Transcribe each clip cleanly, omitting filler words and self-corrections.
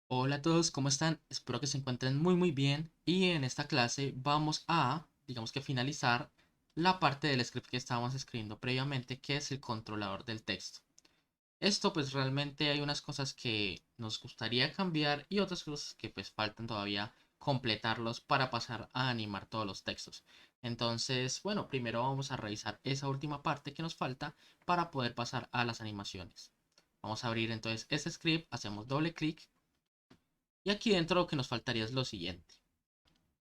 Hola a todos, ¿cómo están? Espero que se encuentren muy bien y en esta clase vamos a, digamos que finalizar la parte del script que estábamos escribiendo previamente, que es el controlador del texto. Esto pues realmente hay unas cosas que nos gustaría cambiar y otras cosas que pues faltan todavía completarlos para pasar a animar todos los textos. Entonces, bueno, primero vamos a revisar esa última parte que nos falta para poder pasar a las animaciones. Vamos a abrir entonces este script, hacemos doble clic y aquí dentro lo que nos faltaría es lo siguiente.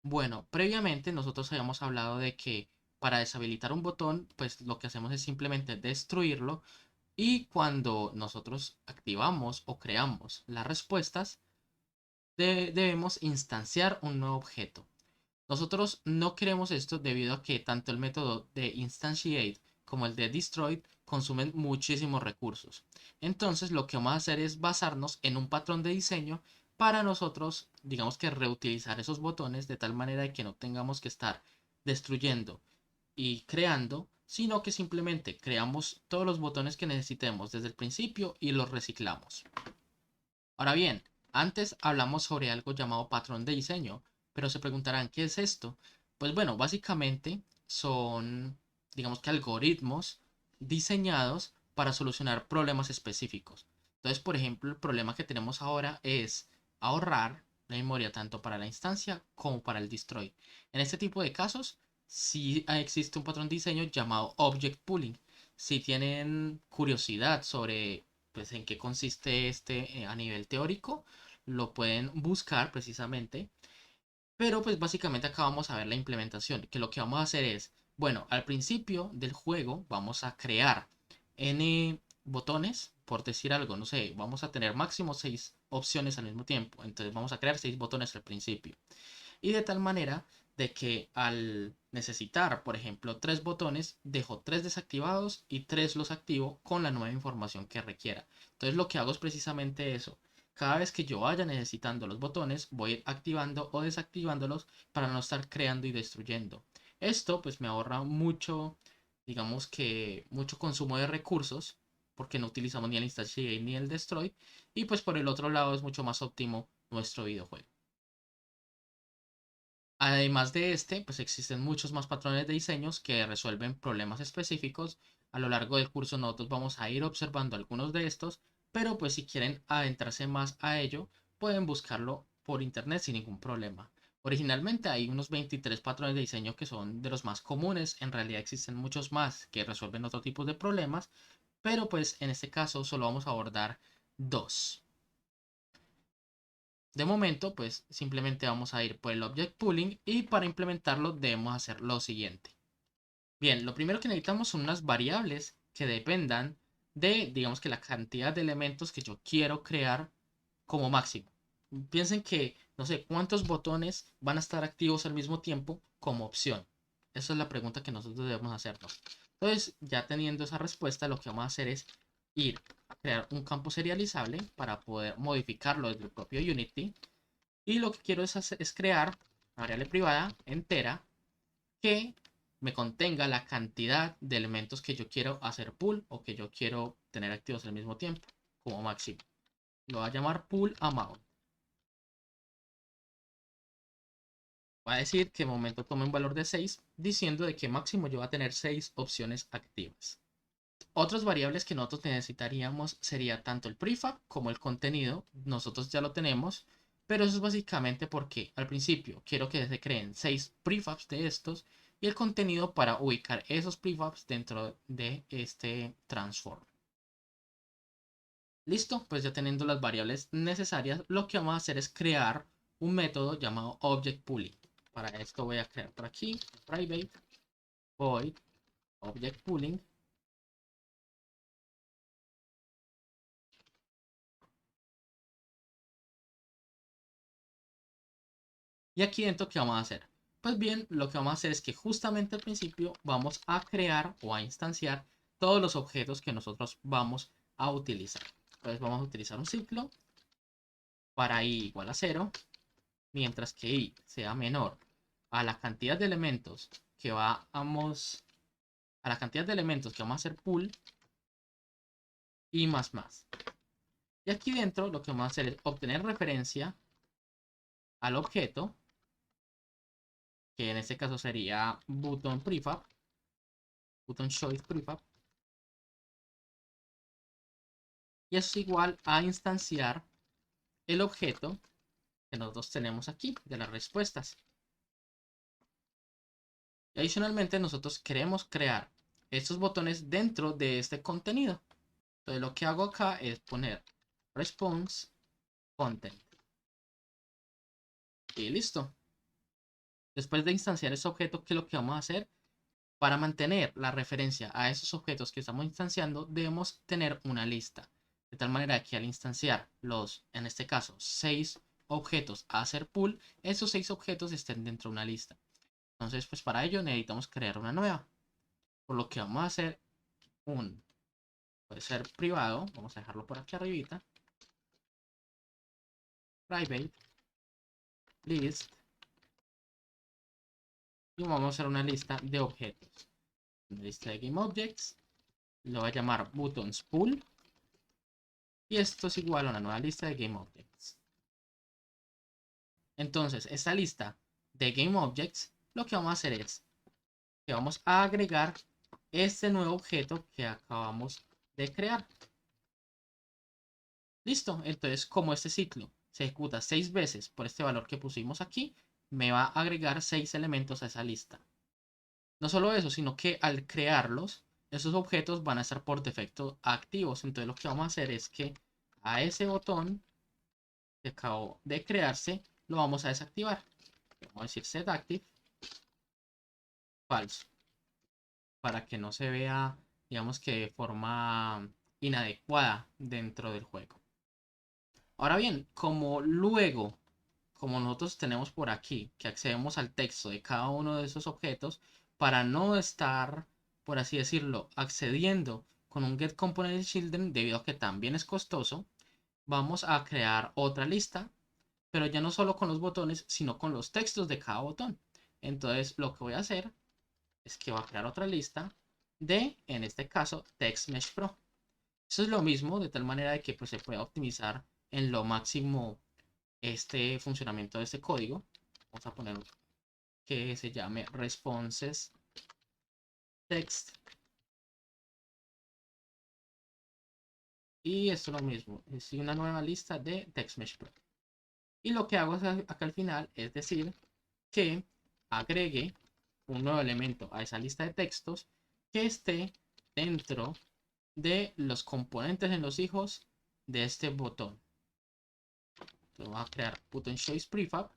Bueno, previamente nosotros habíamos hablado de que para deshabilitar un botón, pues lo que hacemos es simplemente destruirlo y cuando nosotros activamos o creamos las respuestas, debemos instanciar un nuevo objeto. Nosotros no queremos esto debido a que tanto el método de instantiate como el de destroy consumen muchísimos recursos. Entonces lo que vamos a hacer es basarnos en un patrón de diseño para nosotros, digamos que reutilizar esos botones de tal manera que no tengamos que estar destruyendo y creando, sino que simplemente creamos todos los botones que necesitemos desde el principio y los reciclamos. Ahora bien, antes hablamos sobre algo llamado patrón de diseño, pero se preguntarán, ¿qué es esto? Pues bueno, básicamente son, digamos que algoritmos diseñados para solucionar problemas específicos. Entonces, por ejemplo, el problema que tenemos ahora es ahorrar la memoria tanto para la instancia como para el destroy. En este tipo de casos, sí existe un patrón de diseño llamado Object Pooling. Si tienen curiosidad sobre pues en qué consiste este a nivel teórico, lo pueden buscar precisamente, pero pues básicamente acá vamos a ver la implementación, que lo que vamos a hacer es, bueno, al principio del juego vamos a crear n botones, por decir algo, no sé, vamos a tener máximo 6 opciones al mismo tiempo, entonces vamos a crear 6 botones al principio y de tal manera de que al necesitar, por ejemplo, 3 botones, dejo 3 desactivados y 3 los activo con la nueva información que requiera. Entonces lo que hago es precisamente eso. Cada vez que yo vaya necesitando los botones, voy a ir activando o desactivándolos para no estar creando y destruyendo. Esto pues me ahorra mucho, digamos que mucho consumo de recursos, porque no utilizamos ni el instantiate ni el destroy, y pues por el otro lado es mucho más óptimo nuestro videojuego. Además de este, pues existen muchos más patrones de diseños que resuelven problemas específicos. A lo largo del curso nosotros vamos a ir observando algunos de estos, pero pues si quieren adentrarse más a ello, pueden buscarlo por internet sin ningún problema. Originalmente hay unos 23 patrones de diseño que son de los más comunes, en realidad existen muchos más que resuelven otro tipo de problemas, pero pues en este caso solo vamos a abordar dos. De momento, pues simplemente vamos a ir por el Object Pooling y para implementarlo debemos hacer lo siguiente. Bien, lo primero que necesitamos son unas variables que dependan de, digamos que la cantidad de elementos que yo quiero crear como máximo. Piensen que no sé cuántos botones van a estar activos al mismo tiempo como opción. Esa es la pregunta que nosotros debemos hacernos. Entonces, ya teniendo esa respuesta, lo que vamos a hacer es ir a crear un campo serializable para poder modificarlo desde el propio Unity y lo que quiero es crear una variable privada entera que me contenga la cantidad de elementos que yo quiero hacer pool o que yo quiero tener activos al mismo tiempo, como máximo. Lo voy a llamar pool amount. Va a decir que de momento tome un valor de 6, diciendo de que máximo yo voy a tener 6 opciones activas. Otras variables que nosotros necesitaríamos sería tanto el prefab como el contenido. Nosotros ya lo tenemos, pero eso es básicamente porque al principio quiero que se creen 6 prefabs de estos y el contenido para ubicar esos prefabs dentro de este transform. Listo, pues ya teniendo las variables necesarias, lo que vamos a hacer es crear un método llamado object pooling. Para esto voy a crear por aquí private void object pooling. Y aquí dentro, ¿qué vamos a hacer? Pues bien, lo que vamos a hacer es que justamente al principio vamos a crear o a instanciar todos los objetos que nosotros vamos a utilizar. Entonces vamos a utilizar un ciclo para i igual a 0, mientras que i sea menor a la cantidad de elementos que vamos a la cantidad de elementos que vamos a hacer pool y más más. Y aquí dentro lo que vamos a hacer es obtener referencia al objeto, que en este caso sería button prefab, button choice prefab. Y eso es igual a instanciar el objeto que nosotros tenemos aquí de las respuestas. Y adicionalmente nosotros queremos crear estos botones dentro de este contenido. Entonces lo que hago acá es poner response content. Y listo. Después de instanciar ese objeto, ¿qué es lo que vamos a hacer? Para mantener la referencia a esos objetos que estamos instanciando, debemos tener una lista. De tal manera que al instanciar los, en este caso, 6 objetos a hacer pool, esos 6 objetos estén dentro de una lista. Entonces, pues para ello necesitamos crear una nueva. Por lo que vamos a hacer puede ser privado, vamos a dejarlo por aquí arribita. Private list. Y vamos a hacer una lista de objetos. Una lista de GameObjects. Lo voy a llamar buttons pool. Y esto es igual a una nueva lista de GameObjects. Entonces, esta lista de GameObjects, lo que vamos a hacer es que vamos a agregar este nuevo objeto que acabamos de crear. Listo. Entonces, como este ciclo se ejecuta 6 veces por este valor que pusimos aquí, me va a agregar 6 elementos a esa lista. No solo eso, sino que al crearlos, esos objetos van a estar por defecto activos. Entonces lo que vamos a hacer es que a ese botón que acabó de crearse, lo vamos a desactivar. Vamos a decir set active falso, para que no se vea, digamos que de forma inadecuada dentro del juego. Ahora bien, como nosotros tenemos por aquí que accedemos al texto de cada uno de esos objetos, para no estar, por así decirlo, accediendo con un getComponentChildren, debido a que también es costoso, vamos a crear otra lista, pero ya no solo con los botones, sino con los textos de cada botón. Entonces lo que voy a hacer es que voy a crear otra lista de, en este caso, TextMeshPro. Eso es lo mismo, de tal manera de que pues, se pueda optimizar en lo máximo este funcionamiento de este código. Vamos a poner que se llame responses text. Y esto es lo mismo, es una nueva lista de TextMeshPro. Y lo que hago acá al final es decir que agregue un nuevo elemento a esa lista de textos que esté dentro de los componentes en los hijos de este botón. Entonces vamos a crear button choice prefab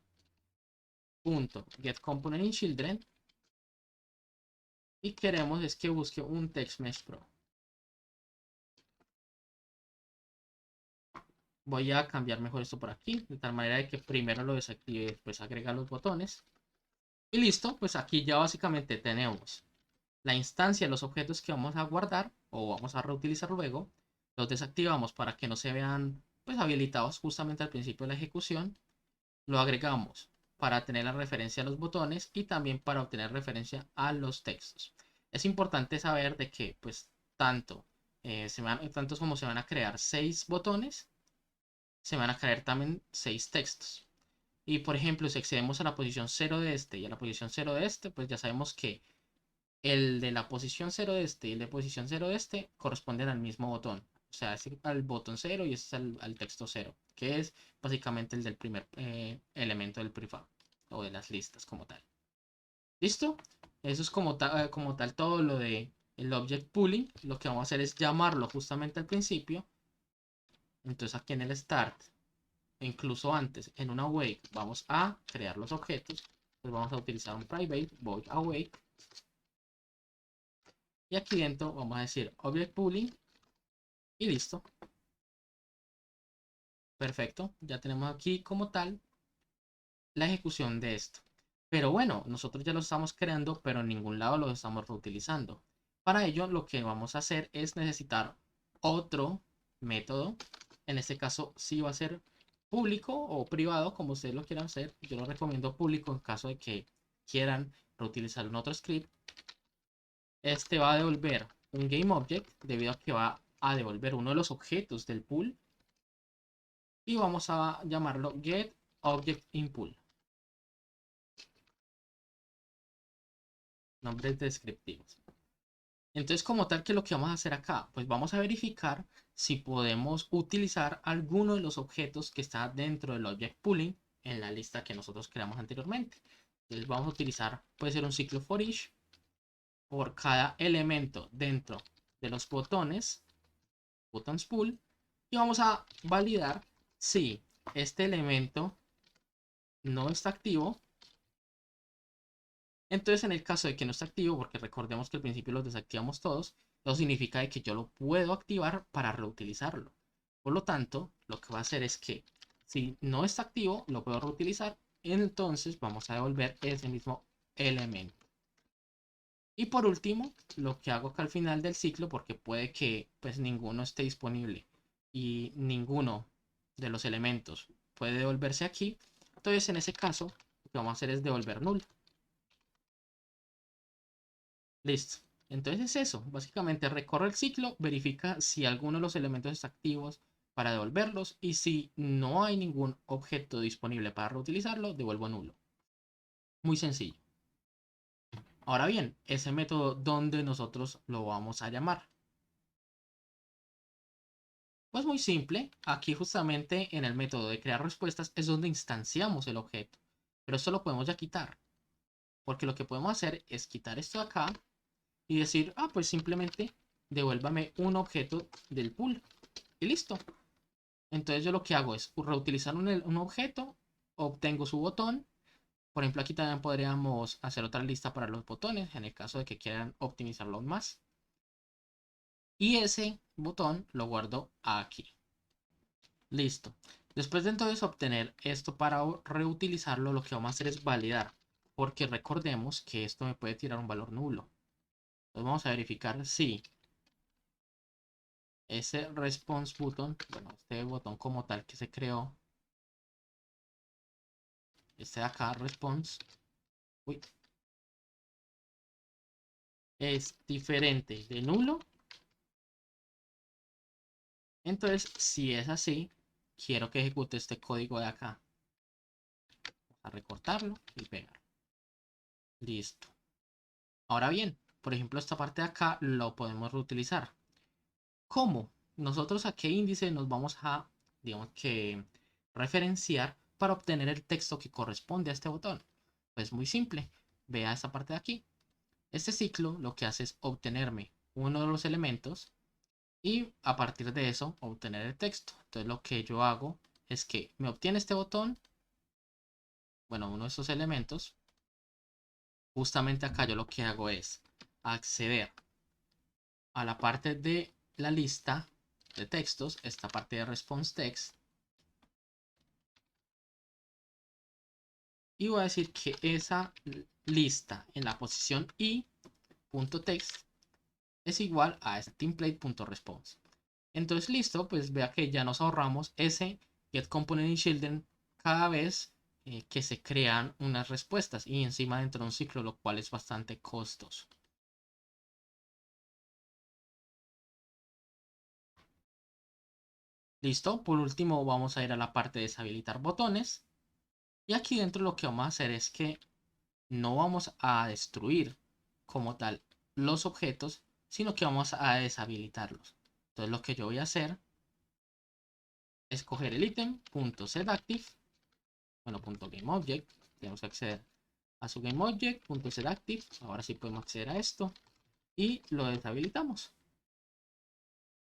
.getComponentInChildren y queremos es que busque un TextMeshPro. Voy a cambiar mejor esto por aquí, de tal manera de que primero lo desactive y después agrega los botones. Y listo, pues aquí ya básicamente tenemos la instancia de los objetos que vamos a guardar o vamos a reutilizar luego. Los desactivamos para que no se vean pues habilitados justamente al principio de la ejecución. Lo agregamos para tener la referencia a los botones y también para obtener referencia a los textos. Es importante saber de que pues tanto como se van a crear 6 botones, se van a crear también 6 textos. Y por ejemplo, si accedemos a la posición 0 de este y a la posición 0 de este, pues ya sabemos que el de la posición 0 de este y el de posición 0 de este corresponden al mismo botón. O sea, es al botón 0 y este es al texto 0, que es básicamente el del primer elemento del prefab o de las listas como tal. ¿Listo? Eso es como tal todo lo de el object pooling. Lo que vamos a hacer es llamarlo justamente al principio. Entonces aquí en el start, incluso antes, en una awake, vamos a crear los objetos. Pues vamos a utilizar un private void awake. Y aquí dentro vamos a decir object pooling y listo. Perfecto, ya tenemos aquí como tal la ejecución de esto. Pero bueno, nosotros ya lo estamos creando, pero en ningún lado lo estamos reutilizando. Para ello, lo que vamos a hacer es necesitar otro método. En este caso, sí va a ser público o privado, como ustedes lo quieran hacer. Yo lo recomiendo público en caso de que quieran reutilizar un otro script. Este va a devolver un GameObject debido a que va a devolver uno de los objetos del pool. y vamos a llamarlo getObjectInPool. Nombres descriptivos. Entonces, como tal, ¿qué es lo que vamos a hacer acá? Pues vamos a verificar si podemos utilizar alguno de los objetos que está dentro del Object Pooling en la lista que nosotros creamos anteriormente. Entonces vamos a utilizar, puede ser un ciclo for each, por cada elemento dentro de los botones, buttons pool, y vamos a validar si este elemento no está activo. Entonces, en el caso de que no esté activo, porque recordemos que al principio los desactivamos todos, eso significa de que yo lo puedo activar para reutilizarlo. Por lo tanto, lo que va a hacer es que si no está activo, lo puedo reutilizar. Entonces vamos a devolver ese mismo elemento. Y por último, lo que hago acá al final del ciclo, porque puede que pues ninguno esté disponible y ninguno de los elementos puede devolverse aquí. Entonces, en ese caso, lo que vamos a hacer es devolver null. Listo. Entonces es eso. Básicamente recorre el ciclo, verifica si alguno de los elementos está activos para devolverlos y si no hay ningún objeto disponible para reutilizarlo, devuelvo nulo. Muy sencillo. Ahora bien, ese método, ¿dónde nosotros lo vamos a llamar? Pues muy simple. Aquí justamente en el método de crear respuestas es donde instanciamos el objeto. Pero esto lo podemos ya quitar. Porque lo que podemos hacer es quitar esto de acá y decir, pues simplemente devuélvame un objeto del pool. Y listo. Entonces yo lo que hago es reutilizar un objeto, obtengo su botón. Por ejemplo, aquí también podríamos hacer otra lista para los botones, en el caso de que quieran optimizarlo aún más. Y ese botón lo guardo aquí. Listo. Después de entonces obtener esto para reutilizarlo, lo que vamos a hacer es validar. Porque recordemos que esto me puede tirar un valor nulo. Entonces vamos a verificar si ese response button, bueno, este botón como tal que se creó, este de acá, response, es diferente de nulo. Entonces, si es así, quiero que ejecute este código de acá. Vamos a recortarlo y pegar. Listo. Ahora bien, por ejemplo, esta parte de acá lo podemos reutilizar. ¿Cómo? Nosotros a qué índice nos vamos a, digamos que, referenciar para obtener el texto que corresponde a este botón. Pues muy simple. Vea esta parte de aquí. Este ciclo lo que hace es obtenerme uno de los elementos y a partir de eso obtener el texto. Entonces lo que yo hago es que me obtiene este botón, bueno, uno de estos elementos. Justamente acá yo lo que hago es acceder a la parte de la lista de textos, esta parte de response text, y voy a decir que esa lista en la posición i.text es igual a este template.response. Entonces listo, pues vea que ya nos ahorramos ese getComponentInChildren cada vez que se crean unas respuestas y encima dentro de un ciclo, lo cual es bastante costoso. Listo, por último vamos a ir a la parte de deshabilitar botones. Y aquí dentro lo que vamos a hacer es que no vamos a destruir como tal los objetos, sino que vamos a deshabilitarlos. Entonces lo que yo voy a hacer es coger el ítem.setActive, bueno, .gameObject, tenemos que acceder a su GameObject.setActive, ahora sí podemos acceder a esto y lo deshabilitamos.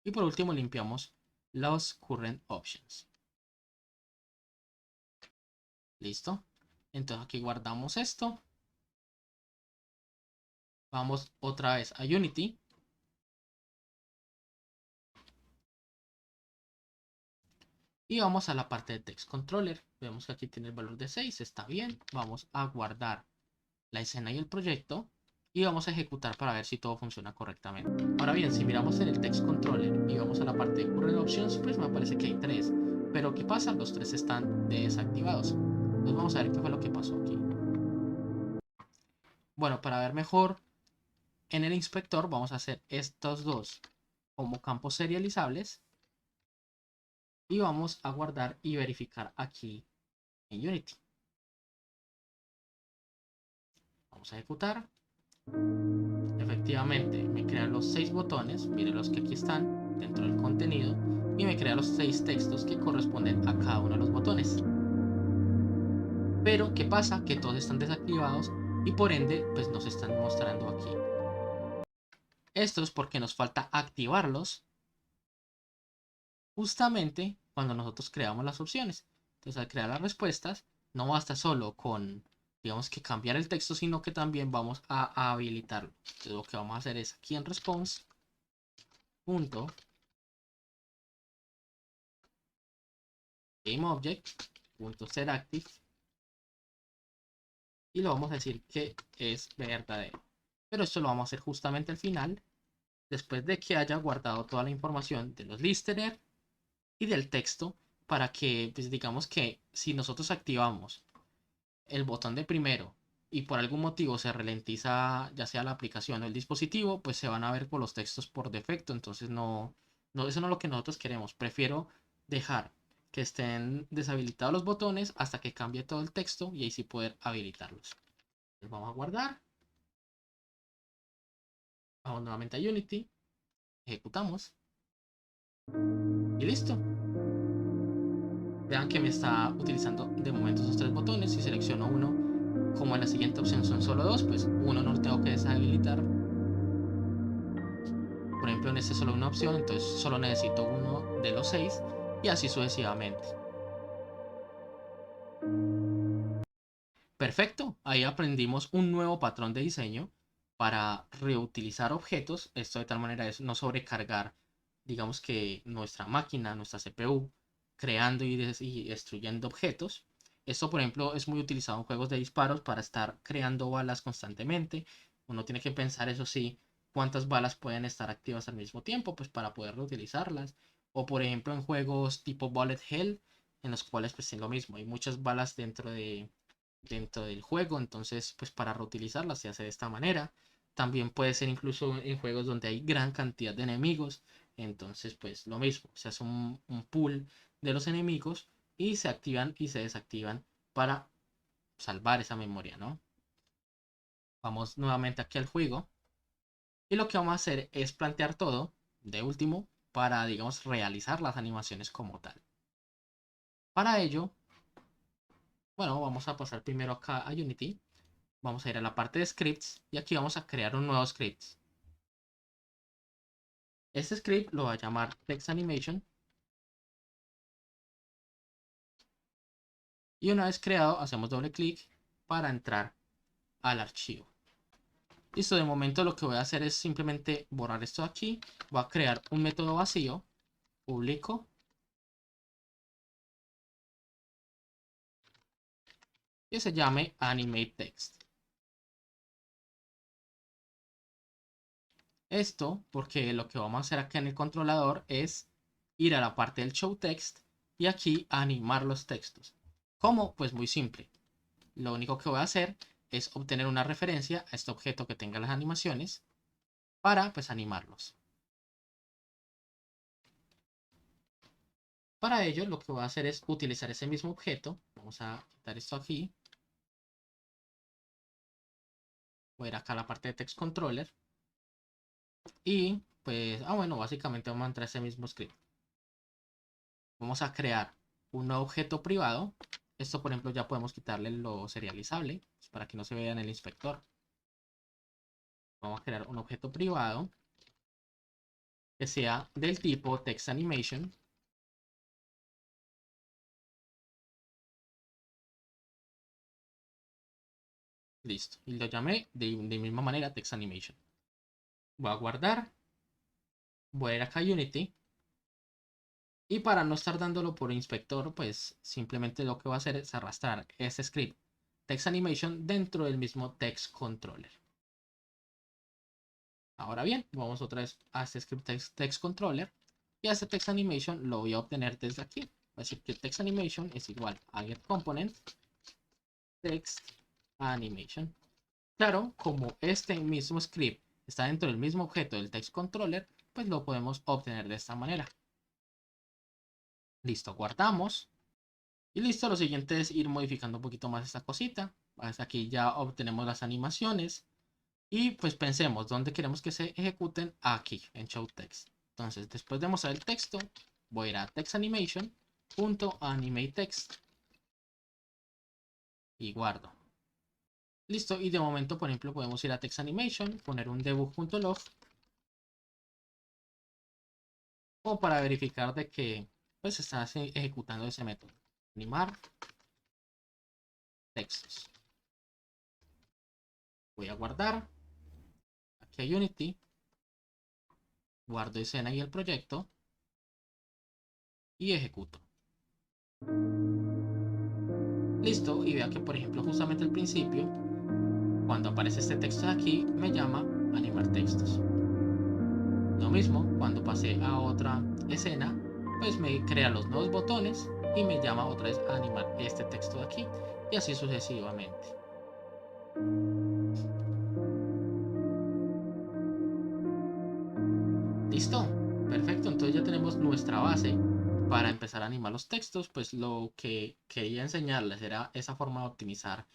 Y por último limpiamos los current options. Listo. Entonces aquí guardamos esto. Vamos otra vez a Unity. Y vamos a la parte de Text Controller. Vemos que aquí tiene el valor de 6. Está bien. Vamos a guardar la escena y el proyecto. Y vamos a ejecutar para ver si todo funciona correctamente. Ahora bien, si miramos en el Text Controller y vamos a la parte de Current Options, pues me parece que hay 3. Pero ¿qué pasa? Los 3 están desactivados. Entonces vamos a ver qué fue lo que pasó aquí. Bueno, para ver mejor, en el inspector vamos a hacer estos dos como campos serializables. y vamos a guardar y verificar aquí en Unity. Vamos a ejecutar. Efectivamente me crea los 6 botones, miren los que aquí están dentro del contenido, y me crea los 6 textos que corresponden a cada uno de los botones. Pero ¿qué pasa? Que todos están desactivados y por ende pues nos están mostrando aquí. Esto es porque nos falta activarlos justamente cuando nosotros creamos las opciones. Entonces al crear las respuestas no basta solo con, digamos, que cambiar el texto, sino que también vamos a habilitarlo. Entonces lo que vamos a hacer es aquí en response punto GameObject punto setActive y lo vamos a decir que es verdadero. Pero esto lo vamos a hacer justamente al final, después de que haya guardado toda la información de los listener y del texto, para que, pues digamos que si nosotros activamos el botón de primero y por algún motivo se ralentiza ya sea la aplicación o el dispositivo, pues se van a ver por los textos por defecto. Entonces eso no es lo que nosotros queremos. Prefiero dejar que estén deshabilitados los botones hasta que cambie todo el texto y ahí sí poder habilitarlos. Entonces vamos a guardar. Vamos nuevamente a Unity. Ejecutamos. Y listo. Vean que me está utilizando de momento esos 3 botones. Si selecciono uno, como en la siguiente opción son solo 2, pues uno no lo tengo que deshabilitar. Por ejemplo, en este solo una opción, entonces solo necesito uno de los 6 y así sucesivamente. Perfecto, ahí aprendimos un nuevo patrón de diseño para reutilizar objetos. Esto de tal manera es no sobrecargar, digamos que nuestra máquina, nuestra CPU, creando y destruyendo objetos. Esto, por ejemplo, es muy utilizado en juegos de disparos para estar creando balas constantemente. Uno tiene que pensar, eso sí, cuántas balas pueden estar activas al mismo tiempo, pues para poder reutilizarlas. O por ejemplo en juegos tipo Bullet Hell, en los cuales pues es lo mismo, hay muchas balas dentro del juego, entonces pues para reutilizarlas se hace de esta manera. También puede ser incluso en juegos donde hay gran cantidad de enemigos, entonces pues lo mismo, se hace un pool de los enemigos y se activan y se desactivan para salvar esa memoria, ¿no? Vamos nuevamente aquí al juego y lo que vamos a hacer es plantear todo de último para, digamos, realizar las animaciones como tal. Para ello, bueno, vamos a pasar primero acá a Unity. Vamos a ir a la parte de scripts y aquí vamos a crear un nuevo script. Este script lo va a llamar text animation. Y una vez creado, hacemos doble clic para entrar al archivo. Listo, de momento lo que voy a hacer es simplemente borrar esto de aquí. Voy a crear un método vacío, público. Que se llame animateText. Esto porque lo que vamos a hacer acá en el controlador es ir a la parte del show text y aquí animar los textos. ¿Cómo? Pues muy simple. Lo único que voy a hacer es obtener una referencia a este objeto que tenga las animaciones para pues animarlos. Para ello lo que voy a hacer es utilizar ese mismo objeto. Vamos a quitar esto aquí. Voy a ir acá a la parte de text controller. Y pues, bueno, básicamente vamos a entrar a ese mismo script. Vamos a crear un nuevo objeto privado. Esto, por ejemplo, ya podemos quitarle lo serializable pues, para que no se vea en el inspector. Vamos a crear un objeto privado que sea del tipo text animation. Listo. Y lo llamé de misma manera text animation. Voy a guardar. Voy a ir acá a Unity. Y para no estar dándolo por inspector, pues simplemente lo que voy a hacer es arrastrar ese script text animation dentro del mismo text controller. Ahora bien, vamos otra vez a este script text controller y a este text animation lo voy a obtener desde aquí. Voy a decir que text animation es igual a get component text animation. Claro, como este mismo script está dentro del mismo objeto del text controller, pues lo podemos obtener de esta manera. Listo, guardamos. Y listo, lo siguiente es ir modificando un poquito más esta cosita. Hasta aquí ya obtenemos las animaciones. Y pues pensemos dónde queremos que se ejecuten aquí en Show Text. Entonces, después de mostrar el texto, voy a ir a Text Animation, .animate text y guardo. Listo, y de momento, por ejemplo, podemos ir a Text Animation, poner un debug.log o para verificar de que pues se está ejecutando ese método. Animar textos. Voy a guardar. Aquí a Unity. Guardo escena y el proyecto. Y ejecuto. Listo, y vea que por ejemplo justamente al principio, cuando aparece este texto de aquí, me llama animar textos. Lo mismo, cuando pasé a otra escena, pues me crea los nuevos botones y me llama otra vez a animar este texto de aquí. Y así sucesivamente. Listo, perfecto, entonces ya tenemos nuestra base para empezar a animar los textos. Pues lo que quería enseñarles era esa forma de optimizar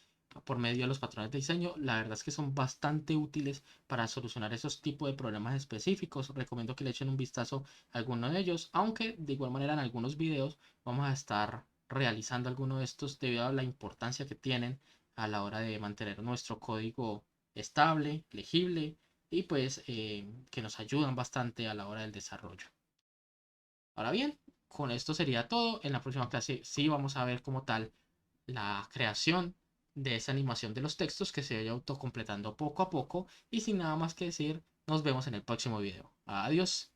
por medio de los patrones de diseño. La verdad es que son bastante útiles para solucionar esos tipos de problemas específicos. Recomiendo que le echen un vistazo a alguno de ellos, aunque de igual manera en algunos videos vamos a estar realizando alguno de estos debido a la importancia que tienen a la hora de mantener nuestro código estable, legible y pues que nos ayudan bastante a la hora del desarrollo. Ahora bien, con esto sería todo. En la próxima clase sí vamos a ver como tal la creación de esa animación de los textos que se vaya autocompletando poco a poco y sin nada más que decir, nos vemos en el próximo video. Adiós.